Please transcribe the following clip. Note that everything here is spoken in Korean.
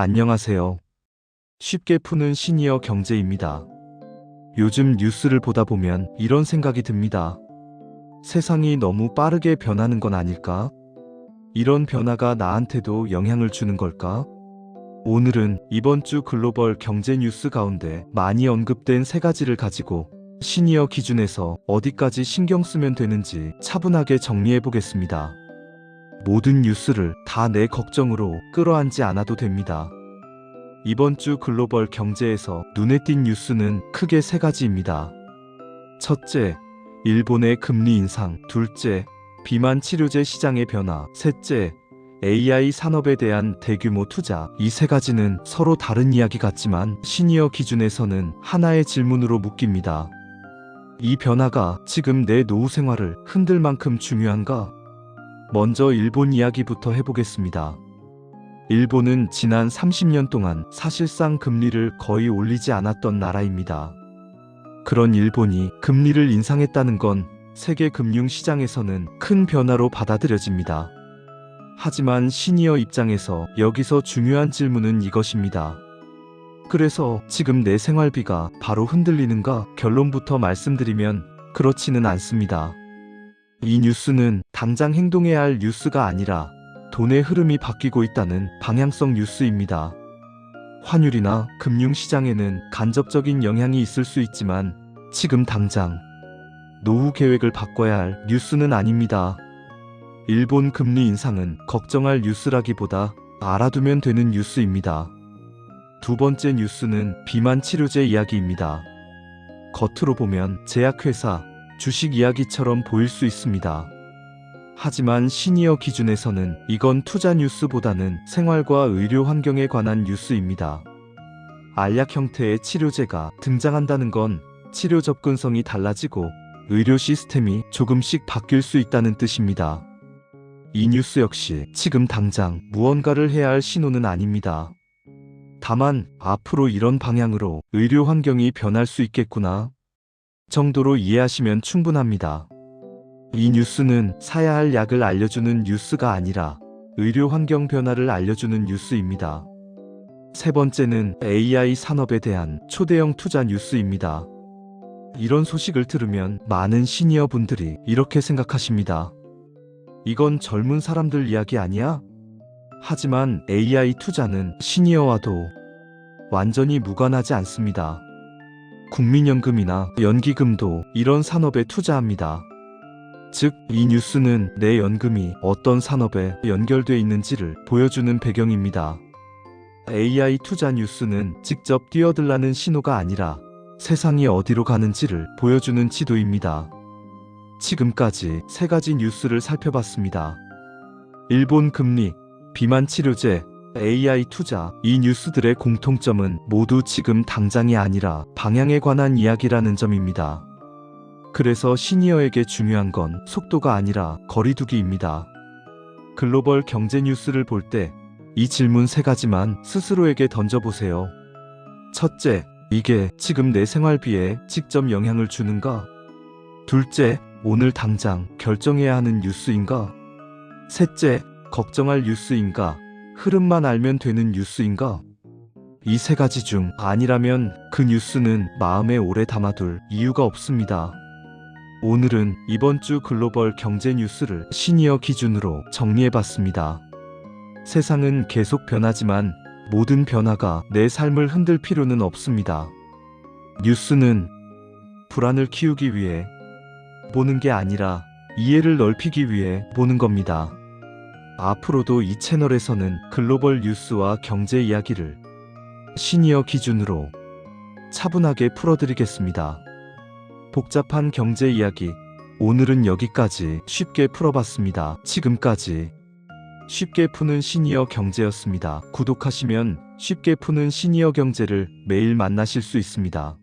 안녕하세요. 쉽게 푸는 시니어 경제입니다. 요즘 뉴스를 보다 보면 이런 생각이 듭니다. 세상이 너무 빠르게 변하는 건 아닐까? 이런 변화가 나한테도 영향을 주는 걸까? 오늘은 이번 주 글로벌 경제 뉴스 가운데 많이 언급된 세 가지를 가지고 시니어 기준에서 어디까지 신경 쓰면 되는지 차분하게 정리해 보겠습니다. 모든 뉴스를 다 내 걱정으로 끌어안지 않아도 됩니다. 이번 주 글로벌 경제에서 눈에 띈 뉴스는 크게 세 가지입니다. 첫째, 일본의 금리 인상. 둘째, 비만 치료제 시장의 변화. 셋째, AI 산업에 대한 대규모 투자. 이 세 가지는 서로 다른 이야기 같지만 시니어 기준에서는 하나의 질문으로 묶입니다. 이 변화가 지금 내 노후 생활을 흔들 만큼 중요한가? 먼저 일본 이야기부터 해보겠습니다. 일본은 지난 30년 동안 사실상 금리를 거의 올리지 않았던 나라입니다. 그런 일본이 금리를 인상했다는 건 세계 금융 시장에서는 큰 변화로 받아들여집니다. 하지만 시니어 입장에서 여기서 중요한 질문은 이것입니다. 그래서 지금 내 생활비가 바로 흔들리는가? 결론부터 말씀드리면 그렇지는 않습니다. 이 뉴스는 당장 행동해야 할 뉴스가 아니라 돈의 흐름이 바뀌고 있다는 방향성 뉴스입니다. 환율이나 금융시장에는 간접적인 영향이 있을 수 있지만 지금 당장 노후 계획을 바꿔야 할 뉴스는 아닙니다. 일본 금리 인상은 걱정할 뉴스라기보다 알아두면 되는 뉴스입니다. 두 번째 뉴스는 비만 치료제 이야기입니다. 겉으로 보면 제약회사, 주식 이야기처럼 보일 수 있습니다. 하지만 시니어 기준에서는 이건 투자 뉴스보다는 생활과 의료 환경에 관한 뉴스입니다. 알약 형태의 치료제가 등장한다는 건 치료 접근성이 달라지고 의료 시스템이 조금씩 바뀔 수 있다는 뜻입니다. 이 뉴스 역시 지금 당장 무언가를 해야 할 신호는 아닙니다. 다만 앞으로 이런 방향으로 의료 환경이 변할 수 있겠구나 정도로 이해하시면 충분합니다. 이 뉴스는 사야 할 약을 알려주는 뉴스가 아니라 의료 환경 변화를 알려주는 뉴스입니다. 세 번째는 AI 산업에 대한 초대형 투자 뉴스입니다. 이런 소식을 들으면 많은 시니어 분들이 이렇게 생각하십니다. 이건 젊은 사람들 이야기 아니야? 하지만 AI 투자는 시니어와도 완전히 무관하지 않습니다. 국민연금이나 연기금도 이런 산업에 투자합니다. 즉, 이 뉴스는 내 연금이 어떤 산업에 연결되어 있는지를 보여주는 배경입니다. AI 투자 뉴스는 직접 뛰어들라는 신호가 아니라 세상이 어디로 가는지를 보여주는 지도입니다. 지금까지 세 가지 뉴스를 살펴봤습니다. 일본 금리, 비만 치료제, AI 투자. 이 뉴스들의 공통점은 모두 지금 당장이 아니라 방향에 관한 이야기라는 점입니다. 그래서 시니어에게 중요한 건 속도가 아니라 거리두기입니다. 글로벌 경제 뉴스를 볼 때 이 질문 세 가지만 스스로에게 던져보세요. 첫째, 이게 지금 내 생활비에 직접 영향을 주는가? 둘째, 오늘 당장 결정해야 하는 뉴스인가? 셋째, 걱정할 뉴스인가? 흐름만 알면 되는 뉴스인가? 이 세 가지 중 아니라면 그 뉴스는 마음에 오래 담아둘 이유가 없습니다. 오늘은 이번 주 글로벌 경제 뉴스를 시니어 기준으로 정리해봤습니다. 세상은 계속 변하지만 모든 변화가 내 삶을 흔들 필요는 없습니다. 뉴스는 불안을 키우기 위해 보는 게 아니라 이해를 넓히기 위해 보는 겁니다. 앞으로도 이 채널에서는 글로벌 뉴스와 경제 이야기를 시니어 기준으로 차분하게 풀어드리겠습니다. 복잡한 경제 이야기, 오늘은 여기까지 쉽게 풀어봤습니다. 지금까지 쉽게 푸는 시니어 경제였습니다. 구독하시면 쉽게 푸는 시니어 경제를 매일 만나실 수 있습니다.